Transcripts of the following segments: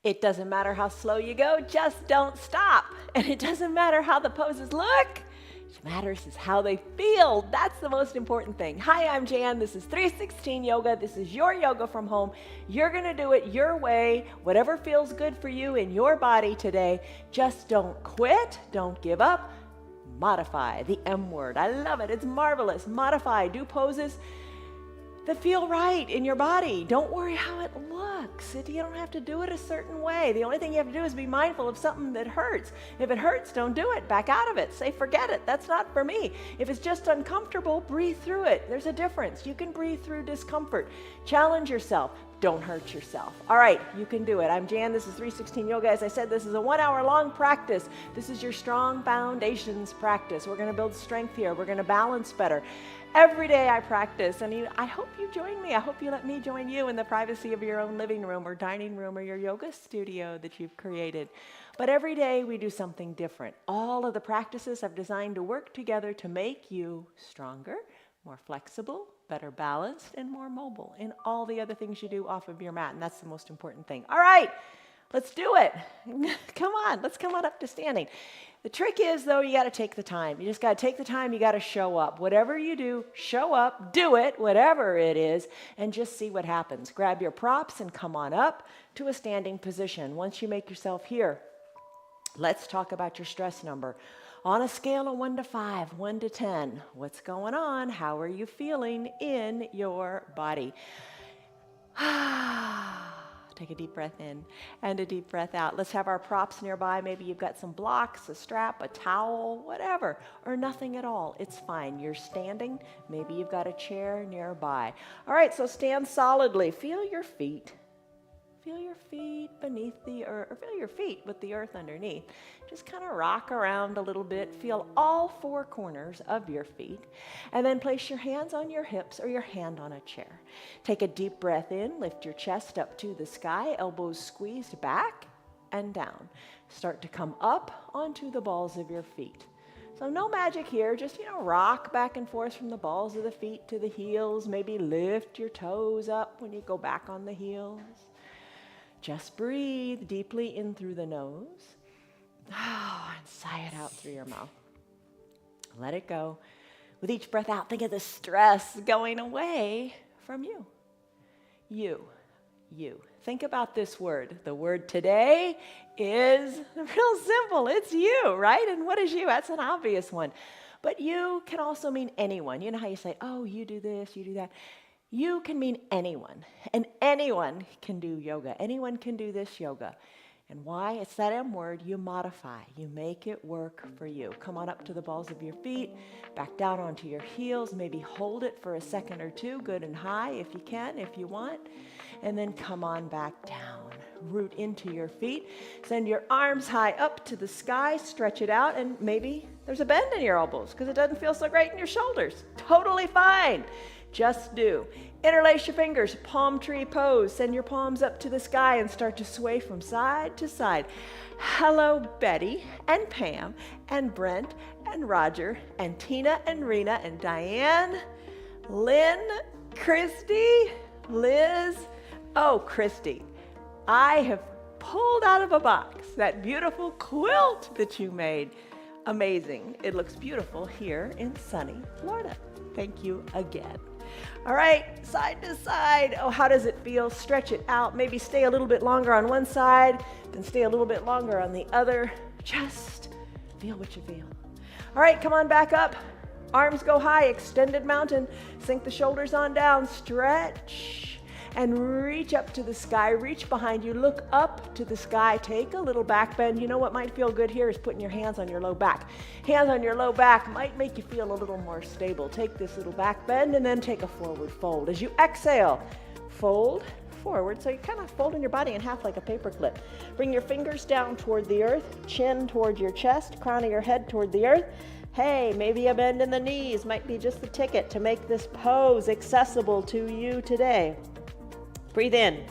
It doesn't matter how slow you go, just don't stop. And it doesn't matter how the poses look. What matters is how they feel. That's the most important thing. Hi, I'm Jan. This is 316 Yoga. This is your yoga from home. You're going to do it your way, whatever feels good for you in your body today. Just don't quit. Don't give up. Modify, the M word. I love it. It's marvelous. Modify. Do poses that feel right in your body. Don't worry how it looks. You don't have to do it a certain way. The only thing you have to do is be mindful of something that hurts. If it hurts, don't do it. Back out of it. Say, forget it. That's not for me. If it's just uncomfortable, breathe through it. There's a difference. You can breathe through discomfort. Challenge yourself. Don't hurt yourself. All right, you can do it. I'm Jan. This is 316 Yoga. As I said, this is a 1 hour long practice. This is your strong foundations practice. We're going to build strength here. We're going to balance better. Every day I practice, and I hope you join me. I hope you let me join you in the privacy of your own living room or dining room or your yoga studio that you've created. But every day we do something different. All of the practices I've designed to work together to make you stronger, more flexible, better balanced, and more mobile in all the other things you do off of your mat, and that's the most important thing. All right, let's do it. Come on, let's come on up to standing. The trick is, though, you got to take the time. You just got to take the time. You got to show up. Whatever you do, show up, do it, whatever it is, and just see what happens. Grab your props and come on up to a standing position. Once you make yourself here, let's talk about your stress number. On a scale of 1 to 5, 1 to 10, what's going on? How are you feeling in your body? Take a deep breath in and a deep breath out. Let's have our props nearby. Maybe you've got some blocks, a strap, a towel, whatever, or nothing at all. It's fine. You're standing. Maybe you've got a chair nearby. All right, so stand solidly. Feel your feet. Feel your feet beneath the earth, or feel your feet with the earth underneath. Just kind of rock around a little bit. Feel all 4 corners of your feet. And then place your hands on your hips or your hand on a chair. Take a deep breath in. Lift your chest up to the sky. Elbows squeezed back and down. Start to come up onto the balls of your feet. So no magic here. Just, rock back and forth from the balls of the feet to the heels. Maybe lift your toes up when you go back on the heels. Just breathe deeply in through the nose, and sigh it out through your mouth. Let it go. With each breath out, think of the stress going away from you. You. Think about this word. The word today is real simple. It's you, right? And what is you? That's an obvious one. But you can also mean anyone. You know how you say, oh, you do this, you do that. You can mean anyone, and anyone can do yoga. Anyone can do this yoga. And why? It's that M word. You modify. You make it work for you. Come on up to the balls of your feet, back down onto your heels. Maybe hold it for a second or two, good and high if you can, if you want. And then come on back down. Root into your feet. Send your arms high up to the sky. Stretch it out, and maybe there's a bend in your elbows because it doesn't feel so great in your shoulders. Totally fine. Just do. Interlace your fingers, palm tree pose. Send your palms up to the sky and start to sway from side to side. Hello, Betty and Pam and Brent and Roger and Tina and Rena and Diane, Lynn, Christy, Liz. Oh, Christy, I have pulled out of a box that beautiful quilt that you made. Amazing. It looks beautiful here in sunny Florida. Thank you again. All right, side to side. Oh, how does it feel? Stretch it out. Maybe stay a little bit longer on one side, then stay a little bit longer on the other. Just feel what you feel. All right, come on back up. Arms go high, extended mountain. Sink the shoulders on down. Stretch and reach up to the sky. Reach behind you. Look up to the sky. Take a little back bend. You know what might feel good here is putting your hands on your low back. Hands on your low back might make you feel a little more stable. Take this little back bend and then take a forward fold. As you exhale, fold forward. So you're kind of folding your body in half like a paper clip. Bring your fingers down toward the earth, chin toward your chest, crown of your head toward the earth. Hey, maybe a bend in the knees might be just the ticket to make this pose accessible to you today. Breathe in.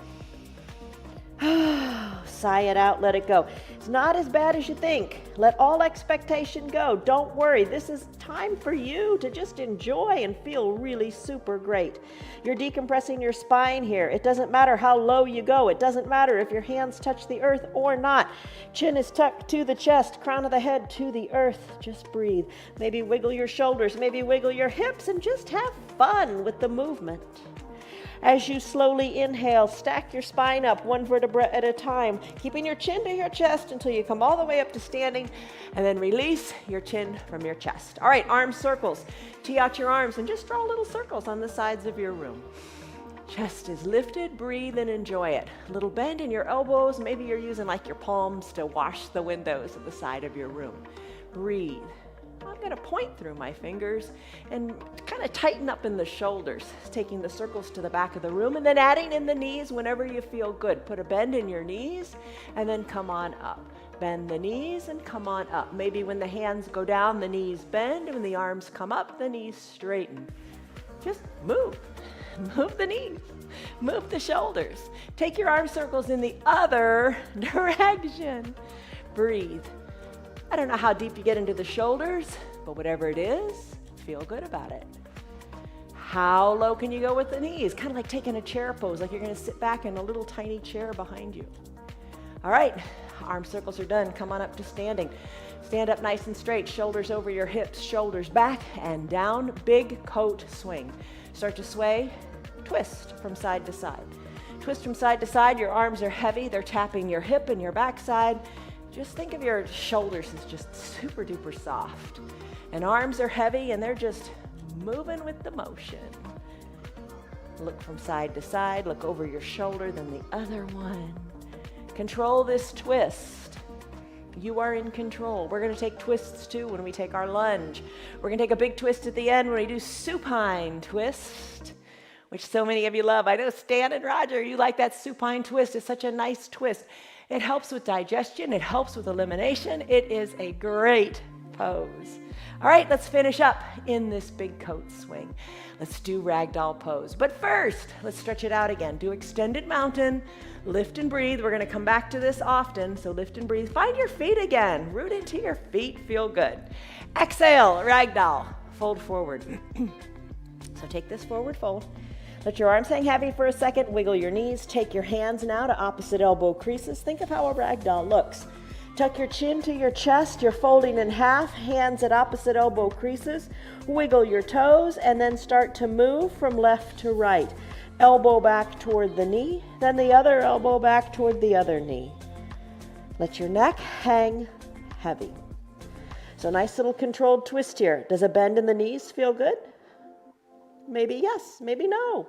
Sigh it out, let it go. It's not as bad as you think. Let all expectation go. Don't worry. This is time for you to just enjoy and feel really super great. You're decompressing your spine here. It doesn't matter how low you go. It doesn't matter if your hands touch the earth or not. Chin is tucked to the chest, crown of the head to the earth. Just breathe. Maybe wiggle your shoulders, maybe wiggle your hips, and just have fun with the movement. As you slowly inhale, stack your spine up one vertebra at a time, keeping your chin to your chest until you come all the way up to standing, and then release your chin from your chest. All right, arm circles. Tee out your arms and just draw little circles on the sides of your room. Chest is lifted, breathe and enjoy it. A little bend in your elbows. Maybe you're using like your palms to wash the windows at the side of your room. Breathe. I'm going to point through my fingers and kind of tighten up in the shoulders, taking the circles to the back of the room and then adding in the knees whenever you feel good. Put a bend in your knees and then come on up. Bend the knees and come on up. Maybe when the hands go down, the knees bend, and when the arms come up, the knees straighten. Just move. Move the knees. Move the shoulders. Take your arm circles in the other direction. Breathe. I don't know how deep you get into the shoulders, but whatever it is, feel good about it. How low can you go with the knees? Kind of like taking a chair pose, like you're going to sit back in a little tiny chair behind you. All right, arm circles are done. Come on up to standing. Stand up nice and straight, shoulders over your hips, shoulders back and down. Big coat swing. Start to sway, twist from side to side. Twist from side to side. Your arms are heavy. They're tapping your hip and your backside. Just think of your shoulders as just super duper soft. And arms are heavy and they're just moving with the motion. Look from side to side, look over your shoulder, then the other one. Control this twist. You are in control. We're going to take twists too when we take our lunge. We're going to take a big twist at the end when we do supine twist, which so many of you love. I know Stan and Roger, you like that supine twist. It's such a nice twist. It helps with digestion. It helps with elimination. It is a great pose. All right, let's finish up in this big coat swing. Let's do ragdoll pose. But first, let's stretch it out again. Do extended mountain, lift and breathe. We're going to come back to this often, so lift and breathe. Find your feet again. Root into your feet. Feel good. Exhale, ragdoll. Fold forward. So take this forward fold. Let your arms hang heavy for a second. Wiggle your knees. Take your hands now to opposite elbow creases. Think of how a ragdoll looks. Tuck your chin to your chest. You're folding in half. Hands at opposite elbow creases. Wiggle your toes and then start to move from left to right. Elbow back toward the knee, then the other elbow back toward the other knee. Let your neck hang heavy. So nice little controlled twist here. Does a bend in the knees feel good? Maybe yes, maybe no.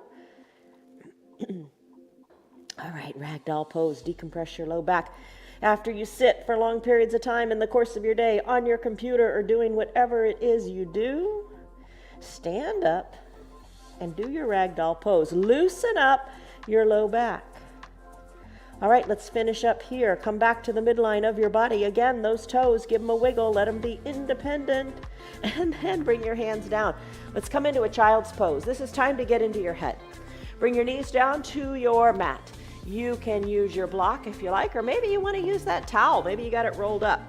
All right, ragdoll pose. Decompress your low back. After you sit for long periods of time in the course of your day on your computer or doing whatever it is you do, stand up and do your ragdoll pose. Loosen up your low back. All right, let's finish up here. Come back to the midline of your body. Again, those toes, give them a wiggle. Let them be independent. And then bring your hands down. Let's come into a child's pose. This is time to get into your head. Bring your knees down to your mat. You can use your block if you like, or maybe you want to use that towel. Maybe you got it rolled up.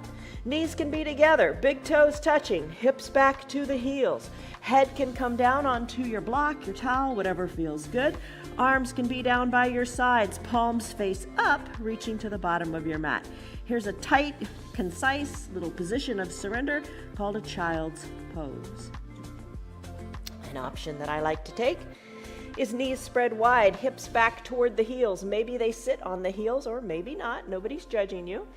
Knees can be together, big toes touching, hips back to the heels. Head can come down onto your block, your towel, whatever feels good. Arms can be down by your sides, palms face up, reaching to the bottom of your mat. Here's a tight, concise little position of surrender called a child's pose. An option that I like to take is knees spread wide, hips back toward the heels. Maybe they sit on the heels or maybe not. Nobody's judging you.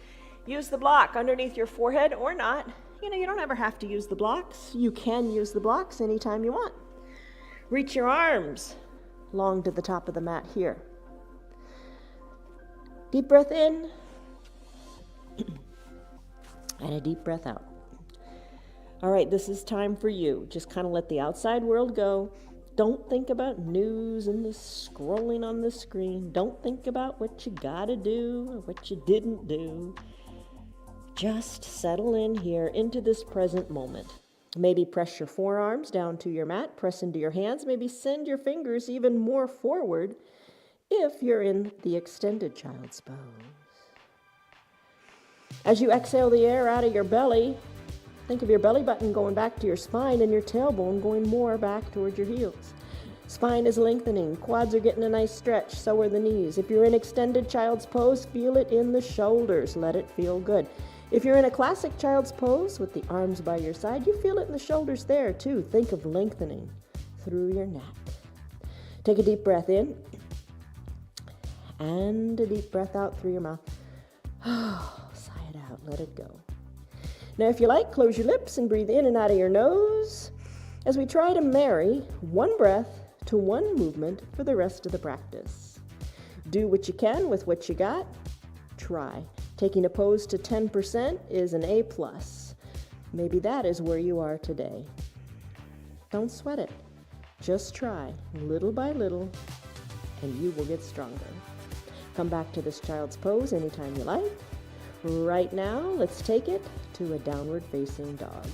Use the block underneath your forehead or not. You don't ever have to use the blocks. You can use the blocks anytime you want. Reach your arms long to the top of the mat here. Deep breath in and a deep breath out. All right, this is time for you. Just kind of let the outside world go. Don't think about news and the scrolling on the screen. Don't think about what you gotta do or what you didn't do. Just settle in here into this present moment. Maybe press your forearms down to your mat, press into your hands, maybe send your fingers even more forward if you're in the extended child's pose. As you exhale the air out of your belly, think of your belly button going back to your spine and your tailbone going more back towards your heels. Spine is lengthening, quads are getting a nice stretch, so are the knees. If you're in extended child's pose, feel it in the shoulders, let it feel good. If you're in a classic child's pose with the arms by your side, you feel it in the shoulders there too. Think of lengthening through your neck. Take a deep breath in and a deep breath out through your mouth. Sigh it out, let it go. Now, if you like, close your lips and breathe in and out of your nose as we try to marry one breath to one movement for the rest of the practice. Do what you can with what you got. Try. Taking a pose to 10% is an A+. Maybe that is where you are today. Don't sweat it. Just try, little by little, and you will get stronger. Come back to this child's pose anytime you like. Right now, let's take it to a downward facing dog.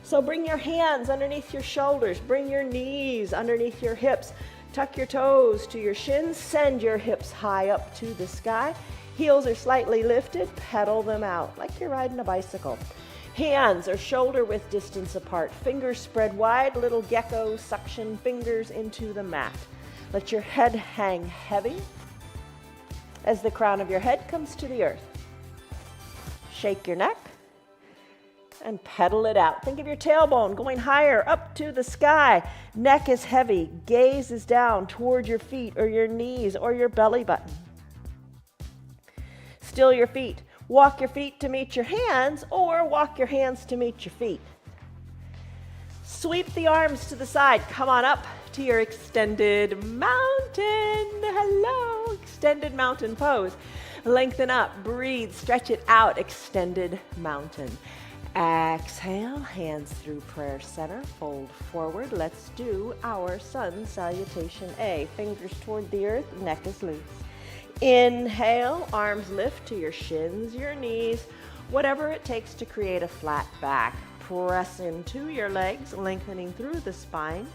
So bring your hands underneath your shoulders, bring your knees underneath your hips, tuck your toes to your shins, send your hips high up to the sky. Heels are slightly lifted, pedal them out like you're riding a bicycle. Hands are shoulder width distance apart, fingers spread wide, little gecko suction fingers into the mat. Let your head hang heavy as the crown of your head comes to the earth. Shake your neck and pedal it out. Think of your tailbone going higher up to the sky. Neck is heavy, gaze is down toward your feet or your knees or your belly button. Still your feet. Walk your feet to meet your hands or walk your hands to meet your feet. Sweep the arms to the side. Come on up to your extended mountain. Hello, extended mountain pose. Lengthen up, breathe, stretch it out, extended mountain. Exhale, hands through prayer center, fold forward. Let's do our sun salutation A. Fingers toward the earth, neck is loose. Inhale, arms lift to your shins, your knees, whatever it takes to create a flat back. Press into your legs, lengthening through the spine.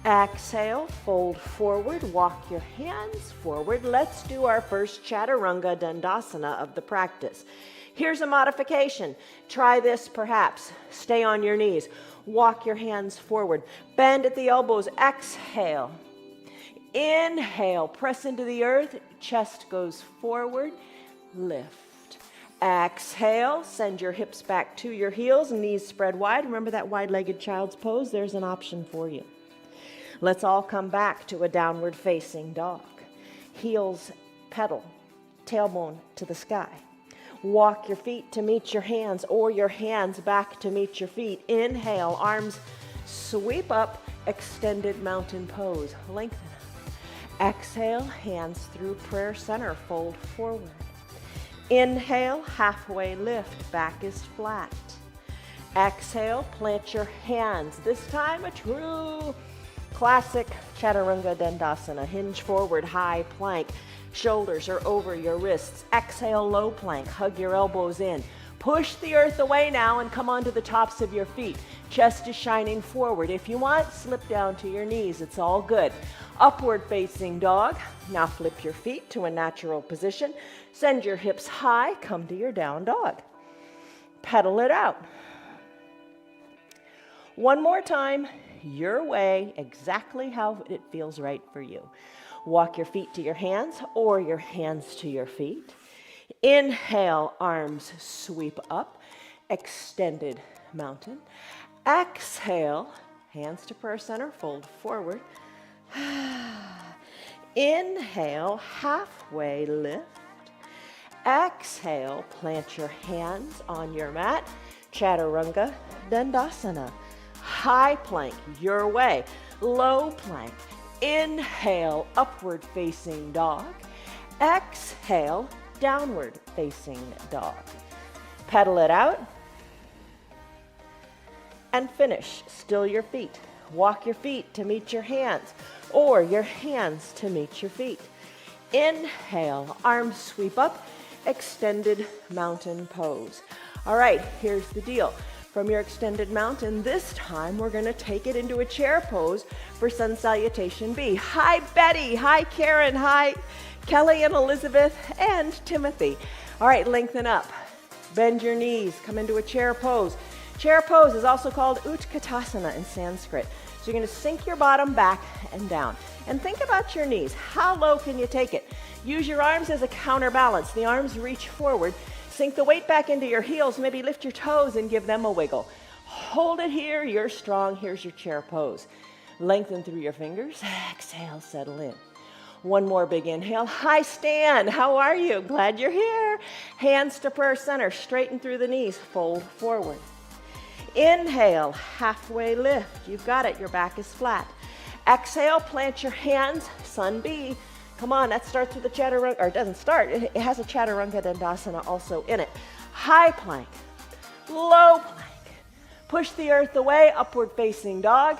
Exhale, fold forward, walk your hands forward. Let's do our first Chaturanga Dandasana of the practice. Here's a modification. Try this perhaps. Stay on your knees. Walk your hands forward. Bend at the elbows. Exhale. Inhale, press into the earth, chest goes forward, lift. Exhale, send your hips back to your heels, knees spread wide. Remember that wide-legged child's pose? There's an option for you. Let's all come back to a downward facing dog. Heels pedal, tailbone to the sky. Walk your feet to meet your hands or your hands back to meet your feet. Inhale, arms sweep up, extended mountain pose. Lengthen. Exhale, hands through prayer center, fold forward. Inhale, halfway lift, back is flat. Exhale, plant your hands. This time a true classic Chaturanga Dandasana. Hinge forward, high plank. Shoulders are over your wrists. Exhale, low plank. Hug your elbows in. Push the earth away now and come onto the tops of your feet. Chest is shining forward. If you want, slip down to your knees. It's all good. Upward facing dog. Now flip your feet to a natural position. Send your hips high. Come to your down dog. Pedal it out. One more time, your way, exactly how it feels right for you. Walk your feet to your hands or your hands to your feet. Inhale, arms sweep up, extended mountain. Exhale, hands to prayer center, fold forward. Inhale, halfway lift. Exhale, plant your hands on your mat. Chaturanga Dandasana. High plank, your way. Low plank. Inhale, upward facing dog. Exhale, downward facing dog. Pedal it out. And finish. Still your feet. Walk your feet to meet your hands or your hands to meet your feet. Inhale, arms sweep up, extended mountain pose. All right, here's the deal. From your extended mountain, this time we're going to take it into a chair pose for Sun Salutation B. Hi, Betty. Hi, Karen. Hi, Kelly and Elizabeth and Timothy. All right, lengthen up. Bend your knees, come into a chair pose. Chair pose is also called Utkatasana in Sanskrit. So you're going to sink your bottom back and down. And think about your knees. How low can you take it? Use your arms as a counterbalance. The arms reach forward. Sink the weight back into your heels. Maybe lift your toes and give them a wiggle. Hold it here. You're strong. Here's your chair pose. Lengthen through your fingers. Exhale, settle in. One more big inhale. High stand. How are you? Glad you're here. Hands to prayer center. Straighten through the knees. Fold forward. Inhale, halfway lift. You've got it. Your back is flat. Exhale, plant your hands. Sun B. Come on, that starts with the chaturanga, or it doesn't start. It has a chaturanga dandasana also in it. High plank, low plank. Push the earth away, upward facing dog.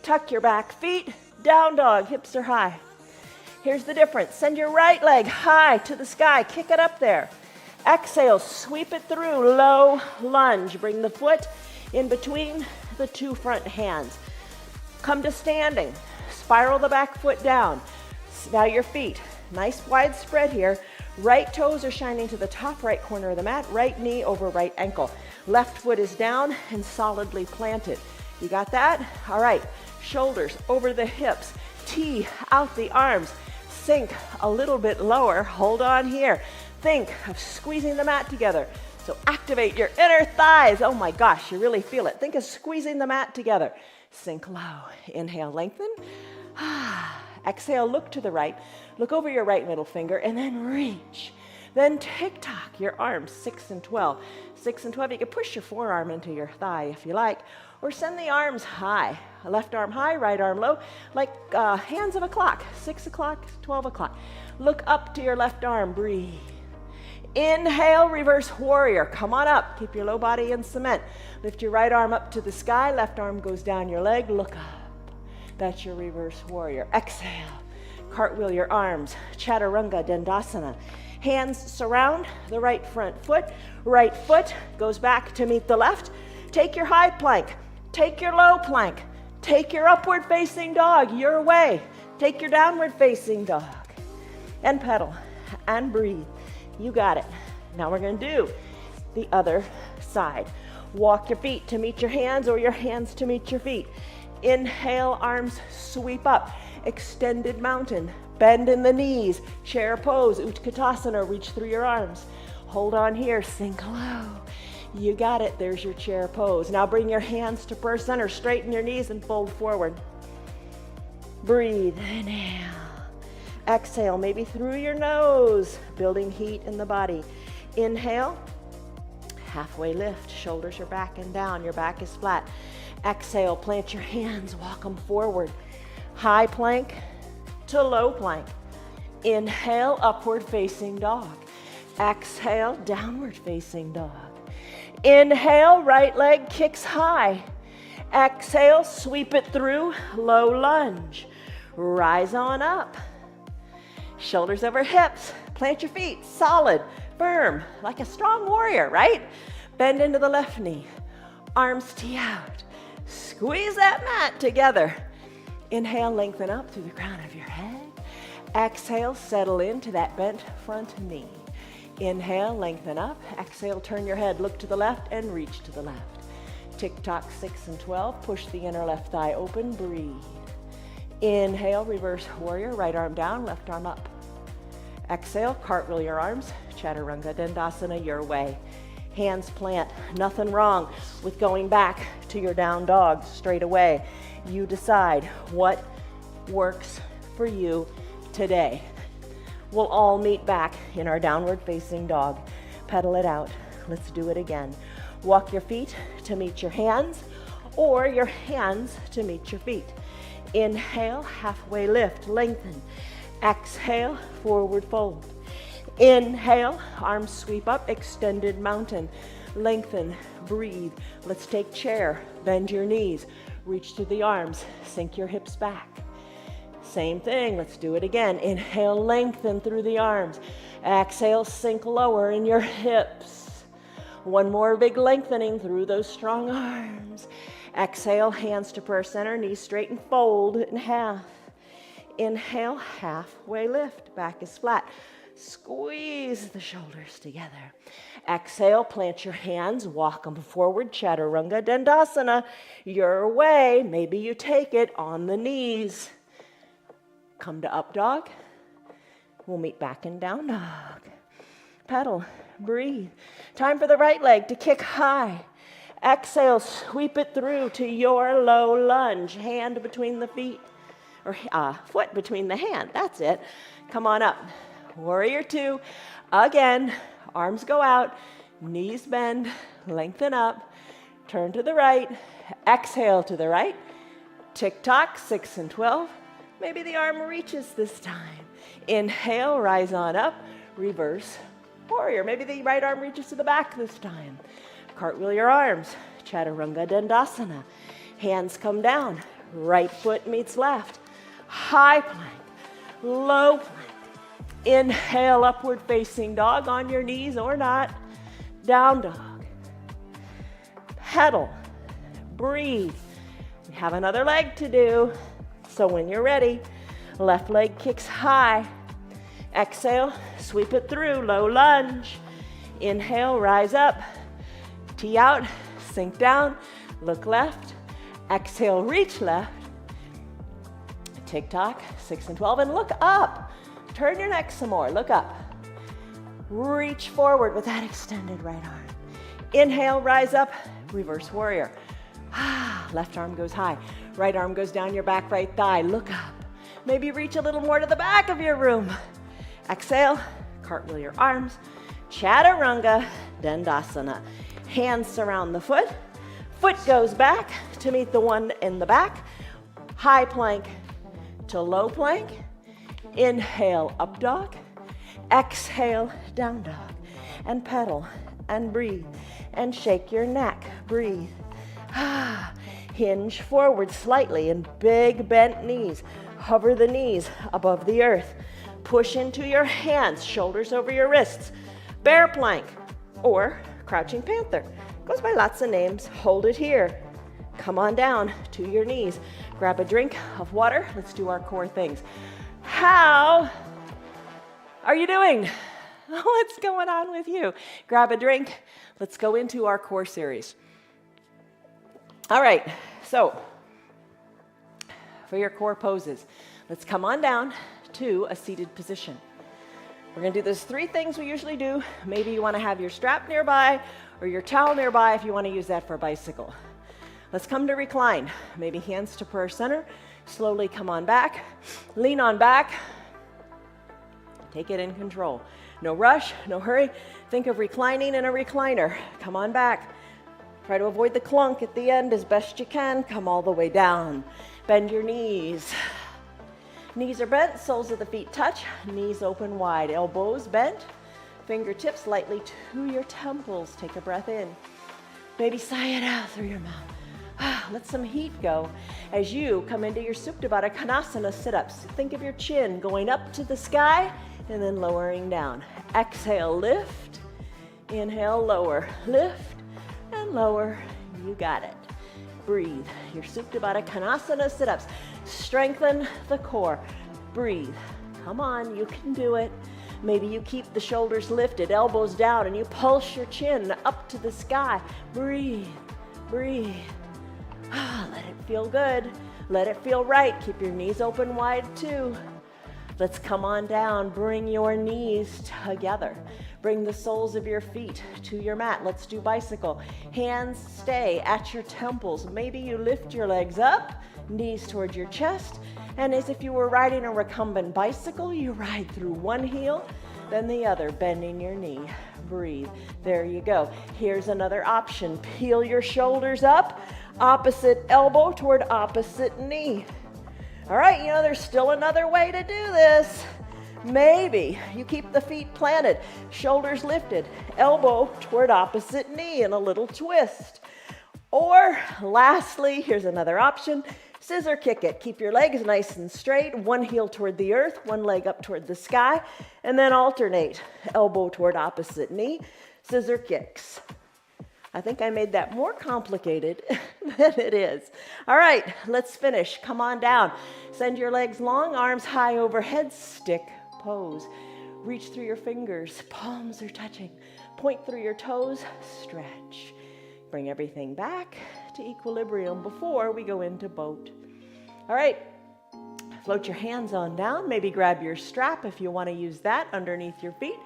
Tuck your back feet, down dog, hips are high. Here's the difference. Send your right leg high to the sky. Kick it up there. Exhale, sweep it through, low lunge. Bring the foot in between the two front hands. Come to standing. Spiral the back foot down. Now your feet, nice wide spread here. Right toes are shining to the top right corner of the mat. Right knee over right ankle. Left foot is down and solidly planted. You got that? All right, shoulders over the hips. Tee out the arms. Sink a little bit lower. Hold on here. Think of squeezing the mat together. So activate your inner thighs. Oh my gosh, you really feel it. Think of squeezing the mat together. Sink low. Inhale, lengthen. Exhale, look to the right. Look over your right middle finger and then reach. Then tick-tock your arms, 6 and 12. 6 and 12, you can push your forearm into your thigh if you like, or send the arms high. Left arm high, right arm low, like hands of a clock. 6 o'clock, 12 o'clock. Look up to your left arm, breathe. Inhale, reverse warrior. Come on up. Keep your low body in cement. Lift your right arm up to the sky. Left arm goes down your leg. Look up. That's your reverse warrior. Exhale. Cartwheel your arms. Chaturanga Dandasana. Hands surround the right front foot. Right foot goes back to meet the left. Take your high plank. Take your low plank. Take your upward facing dog your way. Take your downward facing dog. And pedal. And breathe. You got it. Now we're going to do the other side. Walk your feet to meet your hands or your hands to meet your feet. Inhale, arms sweep up. Extended mountain. Bend in the knees. Chair pose. Utkatasana. Reach through your arms. Hold on here. Sink low. You got it. There's your chair pose. Now bring your hands to prayer center. Straighten your knees and fold forward. Breathe. Inhale. Exhale, maybe through your nose, building heat in the body. Inhale, halfway lift, shoulders are back and down, your back is flat. Exhale, plant your hands, walk them forward. High plank to low plank. Inhale, upward facing dog. Exhale, downward facing dog. Inhale, right leg kicks high. Exhale, sweep it through, low lunge. Rise on up. Shoulders over hips, plant your feet, solid, firm, like a strong warrior, right? Bend into the left knee, arms tee out. Squeeze that mat together. Inhale, lengthen up through the crown of your head. Exhale, settle into that bent front knee. Inhale, lengthen up. Exhale, turn your head, look to the left and reach to the left. Tick-tock 6 and 12, push the inner left thigh open, breathe. Inhale, reverse warrior, right arm down, left arm up. Exhale, cartwheel your arms, Chaturanga Dandasana your way. Hands plant, nothing wrong with going back to your down dog straight away. You decide what works for you today. We'll all meet back in our downward facing dog. Pedal it out. Let's do it again. Walk your feet to meet your hands or your hands to meet your feet. Inhale, halfway lift, lengthen. Exhale, forward fold. Inhale, arms sweep up, extended mountain. Lengthen, breathe. Let's take chair, bend your knees, reach to the arms, sink your hips back. Same thing, let's do it again. Inhale, lengthen through the arms. Exhale, sink lower in your hips. One more big lengthening through those strong arms. Exhale, hands to prayer center, knees straight and fold in half. Inhale, halfway lift, back is flat. Squeeze the shoulders together. Exhale, plant your hands, walk them forward, Chaturanga Dandasana. Your way, maybe you take it on the knees. Come to up dog. We'll meet back in down dog. Pedal, breathe. Time for the right leg to kick high. Exhale, sweep it through to your low lunge. Hand between the feet, or foot between the hand. That's it. Come on up. Warrior two. Again, arms go out, knees bend, lengthen up. Turn to the right. Exhale to the right. Tick-tock, 6 and 12. Maybe the arm reaches this time. Inhale, rise on up. Reverse warrior. Maybe the right arm reaches to the back this time. Cartwheel your arms. Chaturanga Dandasana. Hands come down. Right foot meets left. High plank. Low plank. Inhale, upward facing dog on your knees or not. Down dog. Pedal. Breathe. We have another leg to do. So when you're ready, left leg kicks high. Exhale, sweep it through, low lunge. Inhale, rise up. Tee out, sink down, look left. Exhale, reach left. Tick-tock, 6 and 12, and look up. Turn your neck some more, look up. Reach forward with that extended right arm. Inhale, rise up, reverse warrior. Left arm goes high, right arm goes down your back right thigh, look up. Maybe reach a little more to the back of your room. Exhale, cartwheel your arms. Chaturanga Dandasana. Hands surround the foot. Foot goes back to meet the one in the back. High plank to low plank. Inhale, up dog. Exhale, down dog. And pedal and breathe and shake your neck. Breathe. Hinge forward slightly and big bent knees. Hover the knees above the earth. Push into your hands, shoulders over your wrists. Bear plank or crouching panther. Goes by lots of names. Hold it here. Come on down to your knees. Grab a drink of water. Let's do our core things. How are you doing? What's going on with you? Grab a drink. Let's go into our core series. All right, so for your core poses, let's come on down to a seated position. We're going to do those 3 things we usually do. Maybe you want to have your strap nearby or your towel nearby if you want to use that for a bicycle. Let's come to recline. Maybe hands to prayer center. Slowly come on back. Lean on back. Take it in control. No rush, no hurry. Think of reclining in a recliner. Come on back. Try to avoid the clunk at the end as best you can. Come all the way down. Bend your knees. Knees are bent, soles of the feet touch, knees open wide, elbows bent, fingertips lightly to your temples. Take a breath in. Maybe sigh it out through your mouth. Let some heat go as you come into your Supta Baddha Konasana sit-ups. Think of your chin going up to the sky and then lowering down. Exhale, lift. Inhale, lower. Lift and lower. You got it. Breathe. Your Supta Baddha Konasana sit-ups. Strengthen the core. Breathe. Come on, you can do it. Maybe you keep the shoulders lifted, elbows down, and you pulse your chin up to the sky. Breathe. Breathe. Let it feel good. Let it feel right. Keep your knees open wide too. Let's come on down. Bring your knees together. Bring the soles of your feet to your mat. Let's do bicycle. Hands stay at your temples. Maybe you lift your legs up, knees towards your chest, and as if you were riding a recumbent bicycle, you ride through one heel, then the other, bending your knee. Breathe. There you go. Here's another option. Peel your shoulders up, opposite elbow toward opposite knee. All right, there's still another way to do this. Maybe you keep the feet planted, shoulders lifted, elbow toward opposite knee and a little twist. Or lastly, here's another option. Scissor kick it. Keep your legs nice and straight, one heel toward the earth, one leg up toward the sky, and then alternate. Elbow toward opposite knee, scissor kicks. I think I made that more complicated than it is. All right, let's finish. Come on down. Send your legs long, arms high overhead, stick pose. Reach through your fingers, palms are touching. point through your toes, stretch. Bring everything back to equilibrium before we go into boat. All right, float your hands on down. Maybe grab your strap if you want to use that underneath your feet,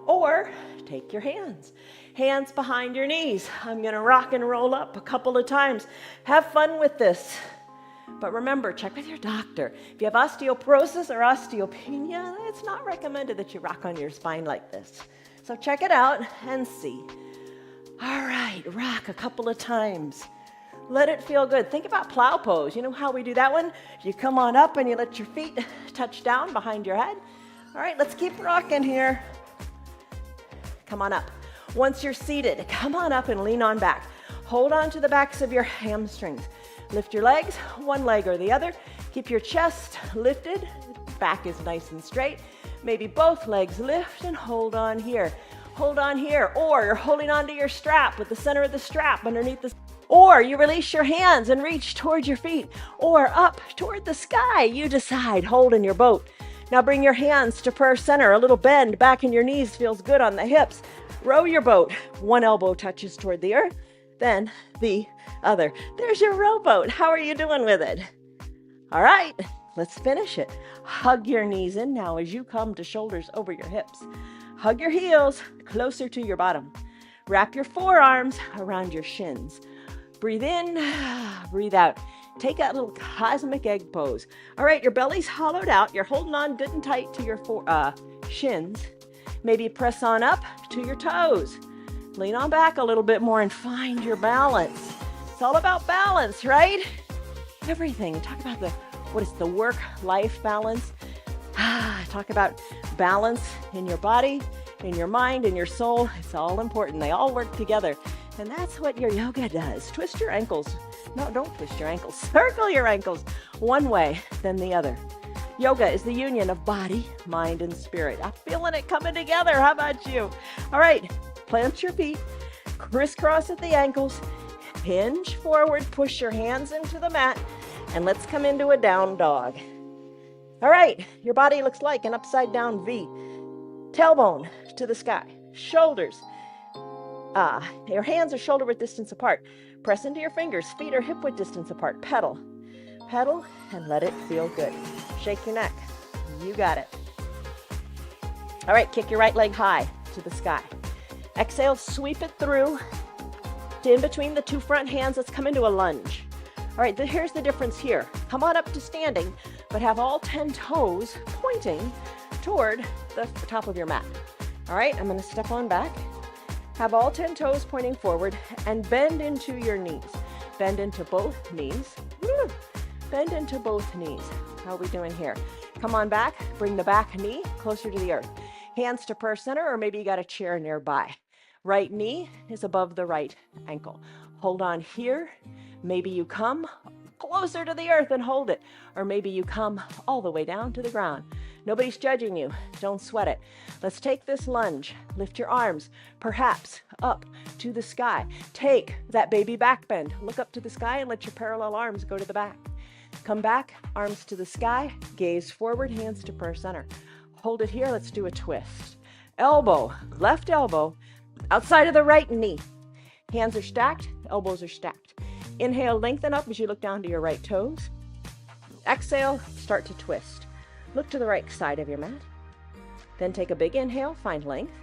or take your hands. Hands behind your knees. I'm going to rock and roll up a couple of times. Have fun with this. But remember, check with your doctor. If you have osteoporosis or osteopenia, it's not recommended that you rock on your spine like this. So check it out and see. All right, rock a couple of times. Let it feel good. Think about plow pose. You know how we do that one? You come on up and you let your feet touch down behind your head. All right, let's keep rocking here. Come on up. Once you're seated, come on up and lean on back. Hold on to the backs of your hamstrings. Lift your legs, one leg or the other. Keep your chest lifted. Back is nice and straight. Maybe both legs lift and hold on here. Hold on here. Or you're holding onto your strap with the center of the strap underneath the... Or you release your hands and reach towards your feet. Or up toward the sky. You decide. Hold in your boat. Now bring your hands to prayer center. A little bend back in your knees feels good on the hips. Row your boat. One elbow touches toward the earth, then the other. There's your rowboat. How are you doing with it? All right, let's finish it. Hug your knees in now as you come to shoulders over your hips. Hug your heels closer to your bottom. Wrap your forearms around your shins. Breathe in, breathe out. Take that little cosmic egg pose. All right, your belly's hollowed out. You're holding on good and tight to your shins. Maybe press on up to your toes. Lean on back a little bit more and find your balance. It's all about balance, right? Everything. Talk about what is the work-life balance. Talk about balance in your body, in your mind, in your soul. It's all important. They all work together. And that's what your yoga does. Twist your ankles. No, don't twist your ankles. Circle your ankles one way, then the other. Yoga is the union of body, mind, and spirit. I'm feeling it coming together. How about you? All right, plant your feet, crisscross at the ankles, hinge forward, push your hands into the mat, and let's come into a down dog. All right, your body looks like an upside down V. Tailbone to the sky, shoulders. Your hands are shoulder width distance apart. Press into your fingers, feet are hip width distance apart. Pedal, pedal, and let it feel good. Shake your neck. You got it. All right, kick your right leg high to the sky. Exhale, sweep it through to in between the two front hands. Let's come into a lunge. All right, here's the difference here. Come on up to standing, but have all 10 toes pointing toward the top of your mat. All right, I'm going to step on back. Have all 10 toes pointing forward and bend into your knees. Bend into both knees. Woo! Bend into both knees. How are we doing here? Come on back. Bring the back knee closer to the earth. Hands to prayer center, or maybe you got a chair nearby. Right knee is above the right ankle. Hold on here. Maybe you come closer to the earth and hold it. Or maybe you come all the way down to the ground. Nobody's judging you. Don't sweat it. Let's take this lunge. Lift your arms, perhaps up to the sky. Take that baby back bend. Look up to the sky and let your parallel arms go to the back. Come back, arms to the sky, gaze forward, hands to prayer center. Hold it here. Let's do a twist. Elbow, left elbow, outside of the right knee. Hands are stacked, elbows are stacked. Inhale, lengthen up as you look down to your right toes. Exhale, start to twist. Look to the right side of your mat. Then take a big inhale, find length.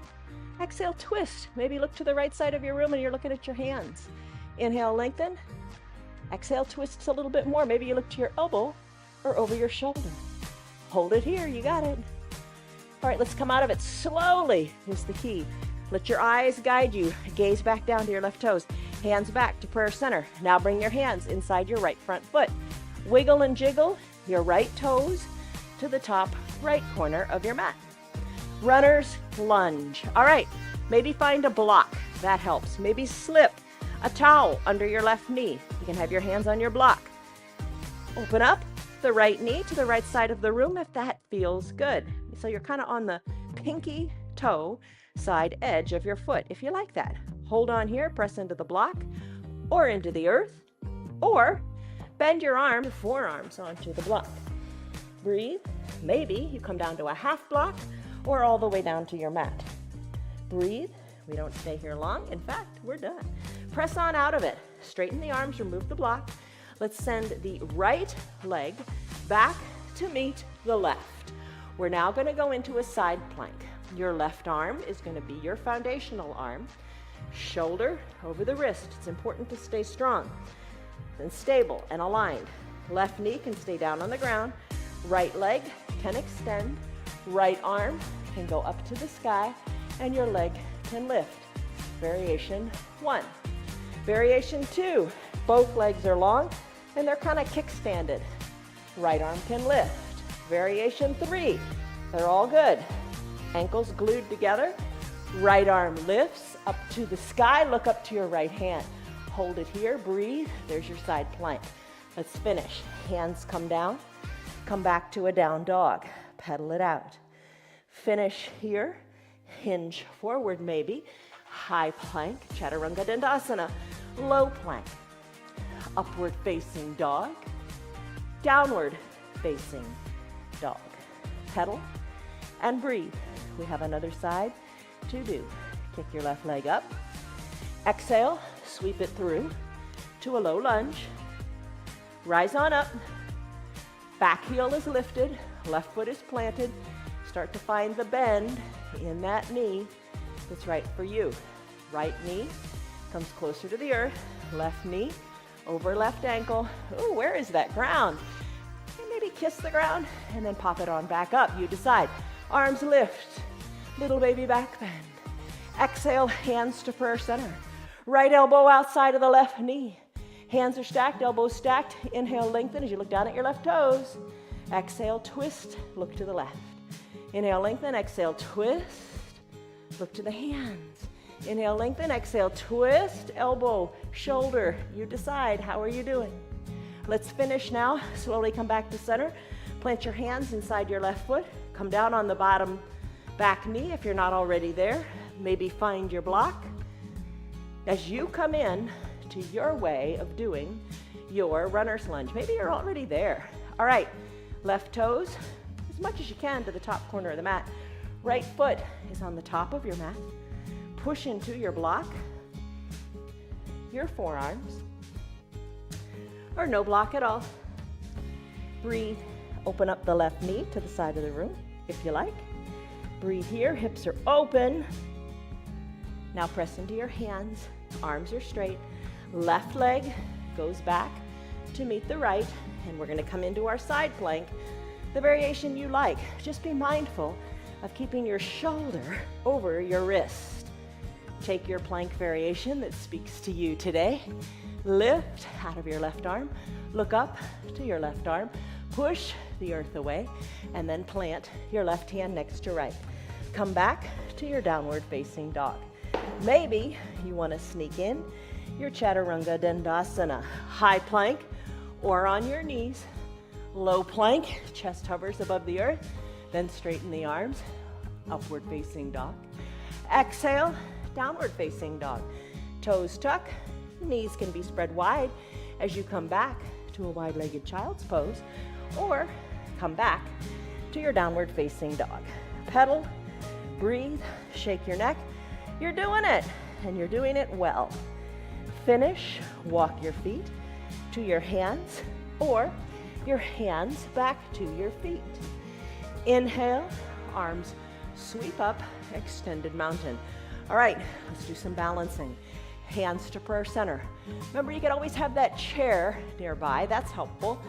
Exhale, twist. Maybe look to the right side of your room and you're looking at your hands. Inhale, lengthen. Exhale, twists a little bit more. Maybe you look to your elbow or over your shoulder. Hold it here. You got it. All right, let's come out of it slowly is the key. Let your eyes guide you. Gaze back down to your left toes. Hands back to prayer center. Now bring your hands inside your right front foot. Wiggle and jiggle your right toes to the top right corner of your mat. Runner's lunge. All right, maybe find a block. That helps. Maybe slip a towel under your left knee. You can have your hands on your block. Open up the right knee to the right side of the room if that feels good. So you're kind of on the pinky toe side edge of your foot if you like that. Hold on here, press into the block or into the earth, or bend your arm, forearms onto the block. Breathe. Maybe you come down to a half block or all the way down to your mat. Breathe. We don't stay here long. In fact, we're done. Press on out of it. Straighten the arms, remove the block. Let's send the right leg back to meet the left. We're now going to go into a side plank. Your left arm is going to be your foundational arm. Shoulder over the wrist. It's important to stay strong and stable and aligned. Left knee can stay down on the ground. Right leg can extend. Right arm can go up to the sky, and your leg can lift. Variation 1. Variation 2. Both legs are long, and they're kind of kickstanded. Right arm can lift. Variation 3. They're all good. Ankles glued together. Right arm lifts up to the sky. Look up to your right hand. Hold it here. Breathe. There's your side plank. Let's finish. Hands come down. Come back to a down dog. Pedal it out. Finish here. Hinge forward maybe. High plank. Chaturanga Dandasana. Low plank. Upward facing dog. Downward facing dog. Pedal and breathe. We have another side to do. Kick your left leg up. Exhale, sweep it through to a low lunge. Rise on up. Back heel is lifted, left foot is planted. Start to find the bend in that knee that's right for you. Right knee comes closer to the earth. Left knee over left ankle. Ooh, where is that ground? And maybe kiss the ground and then pop it on back up. You decide. Arms lift. Little baby back bend. Exhale, hands to prayer center. Right elbow outside of the left knee. Hands are stacked, elbows stacked. Inhale, lengthen as you look down at your left toes. Exhale, twist, look to the left. Inhale, lengthen, exhale, twist. Look to the hands. Inhale, lengthen, exhale, twist, elbow, shoulder. You decide, how are you doing? Let's finish now. Slowly come back to center. Plant your hands inside your left foot. Come down on the bottom back knee if you're not already there. Maybe find your block. As you come in to your way of doing your runner's lunge, maybe you're already there. All right, left toes as much as you can to the top corner of the mat. Right foot is on the top of your mat. Push into your block, your forearms, or no block at all. Breathe, open up the left knee to the side of the room if you like. Breathe here, hips are open. Now press into your hands, arms are straight. Left leg goes back to meet the right, and we're gonna come into our side plank, the variation you like. Just be mindful of keeping your shoulder over your wrist. Take your plank variation that speaks to you today. Lift out of your left arm, look up to your left arm, push the earth away, and then plant your left hand next to right. Come back to your downward facing dog. Maybe you want to sneak in your Chaturanga Dandasana. High plank or on your knees. Low plank, chest hovers above the earth. Then straighten the arms, upward facing dog. Exhale, downward facing dog. Toes tuck, knees can be spread wide as you come back to a wide-legged child's pose, or come back to your downward facing dog. Pedal, breathe, shake your neck. You're doing it, and you're doing it well. Finish, walk your feet to your hands, or your hands back to your feet. Inhale, arms sweep up, extended mountain. All right, let's do some balancing. Hands to prayer center. Remember, you can always have that chair nearby. That's helpful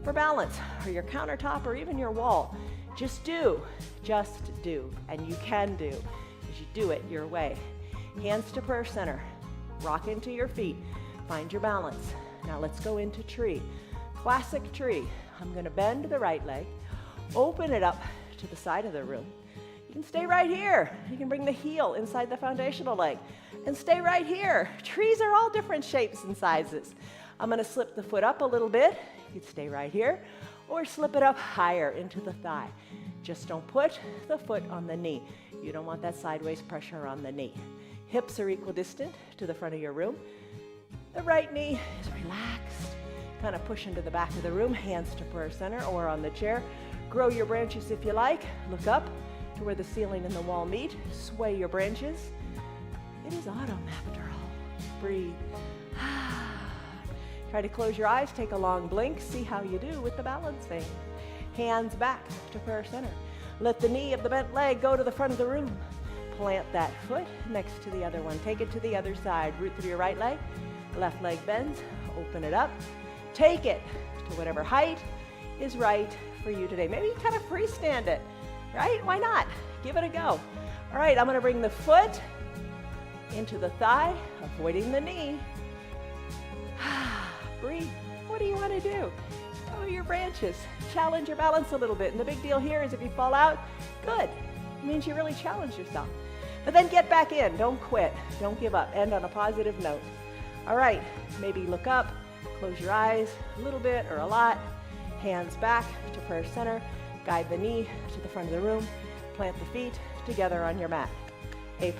for balance, or your countertop, or even your wall. Just do, and you can do as you do it your way. Hands to prayer center. Rock into your feet. Find your balance. Now let's go into tree. Classic tree. I'm going to bend the right leg, open it up to the side of the room. You can stay right here. You can bring the heel inside the foundational leg and stay right here. Trees are all different shapes and sizes. I'm going to slip the foot up a little bit. You can stay right here or slip it up higher into the thigh. Just don't put the foot on the knee. You don't want that sideways pressure on the knee. Hips are equidistant to the front of your room. The right knee is relaxed. Kind of push into the back of the room, hands to prayer center or on the chair. Grow your branches if you like. Look up to where the ceiling and the wall meet. Sway your branches. It is autumn after all. Breathe. Try to close your eyes, take a long blink, see how you do with the balancing. Hands back to prayer center. Let the knee of the bent leg go to the front of the room. Plant that foot next to the other one. Take it to the other side. Root through your right leg. Left leg bends. Open it up. Take it to whatever height is right for you today. Maybe kind of freestand it, right? Why not? Give it a go. All right, I'm going to bring the foot into the thigh, avoiding the knee. Breathe. What do you want to do? Go your branches. Challenge your balance a little bit. And the big deal here is if you fall out, good. It means you really challenged yourself. But then get back in. Don't quit. Don't give up. End on a positive note. All right, maybe look up, close your eyes a little bit or a lot. Hands back to prayer center. Guide the knee to the front of the room. Plant the feet together on your mat. A+.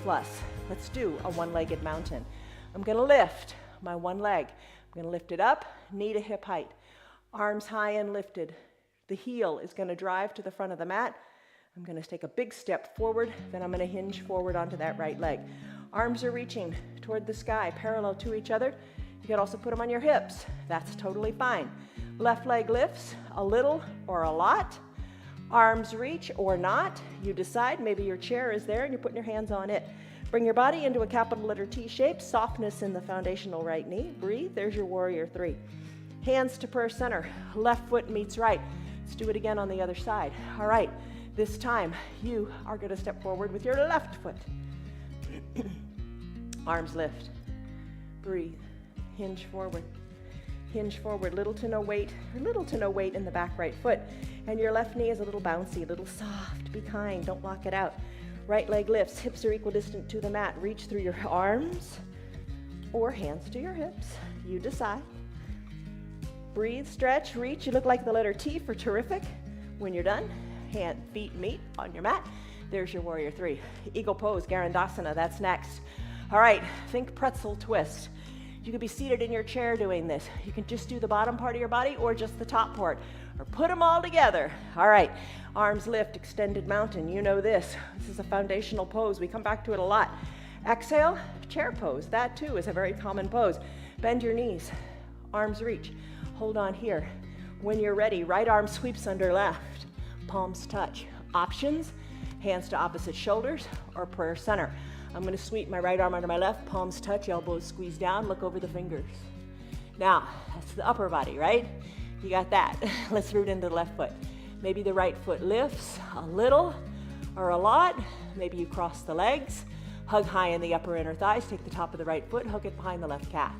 Let's do a one-legged mountain. I'm going to lift my one leg. I'm going to lift it up, knee to hip height. Arms high and lifted. The heel is going to drive to the front of the mat. I'm going to take a big step forward, then I'm going to hinge forward onto that right leg. Arms are reaching toward the sky, parallel to each other. You can also put them on your hips. That's totally fine. Left leg lifts a little or a lot. Arms reach or not. You decide. Maybe your chair is there and you're putting your hands on it. Bring your body into a capital letter T shape. Softness in the foundational right knee. Breathe. There's your warrior 3. Hands to prayer center. Left foot meets right. Let's do it again on the other side. All right. This time, you are going to step forward with your left foot. Arms lift. Breathe. Hinge forward. Hinge forward. Little to no weight in the back right foot. And your left knee is a little bouncy, a little soft. Be kind. Don't lock it out. Right leg lifts. Hips are equidistant to the mat. Reach through your arms or hands to your hips. You decide. Breathe, stretch, reach. You look like the letter T for terrific. When you're done, feet meet on your mat. There's your warrior 3. Eagle pose, Garandasana, that's next. All right, think pretzel twist. You could be seated in your chair doing this. You can just do the bottom part of your body or just the top part, or put them all together. All right, arms lift, extended mountain. You know this. This is a foundational pose. We come back to it a lot. Exhale, chair pose. That too is a very common pose. Bend your knees, arms reach. Hold on here. When you're ready, right arm sweeps under left. Palms touch. Options, hands to opposite shoulders or prayer center. I'm going to sweep my right arm under my left, palms touch, elbows squeeze down, look over the fingers. Now, that's the upper body, right? You got that. Let's root into the left foot. Maybe the right foot lifts a little or a lot. Maybe you cross the legs, hug high in the upper inner thighs, take the top of the right foot, hook it behind the left calf.